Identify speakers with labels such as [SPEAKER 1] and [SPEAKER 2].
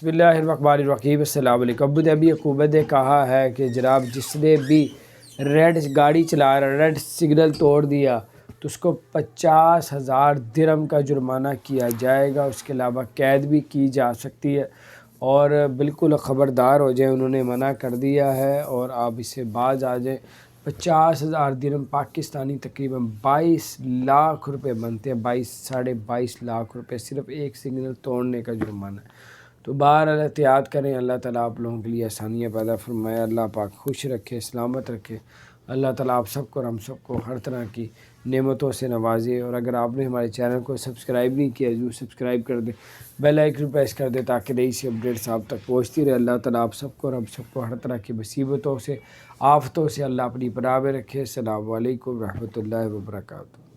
[SPEAKER 1] بسم اللہ الرحمن الرحیم۔ السلام علیکم۔ ابو ظہبی حکومت نے کہا ہے کہ جناب جس نے بھی گاڑی چلا رہا ریڈ سگنل توڑ دیا تو اس کو 50,000 درہم کا جرمانہ کیا جائے گا، اس کے علاوہ قید بھی کی جا سکتی ہے، اور بالکل خبردار ہو جائیں، انہوں نے منع کر دیا ہے اور آپ اس سے باز آ جائیں۔ 50,000 درہم پاکستانی تقریباً 22 لاکھ روپے بنتے ہیں، 22 لاکھ روپے صرف ایک سگنل توڑنے کا جرمانہ ہے۔ تو بہرحال احتیاط کریں، اللہ تعالیٰ آپ لوگوں کے لیے آسانیاں پیدا فرمائے، اللہ پاک خوش رکھے، سلامت رکھے، اللہ تعالیٰ آپ سب کو اور ہم سب کو ہر طرح کی نعمتوں سے نوازے۔ اور اگر آپ نے ہمارے چینل کو سبسکرائب نہیں کیا ضرور سبسکرائب کر دیں، بیل آئیکن پریس کر دیں تاکہ نئی سی اپڈیٹس آپ تک پہنچتی رہے۔ اللہ تعالیٰ آپ سب کو اور ہم سب کو ہر طرح کی مصیبتوں سے آفتوں سے اللہ اپنی پناہ میں رکھے۔ السلام علیکم ورحمۃ اللہ وبرکاتہ۔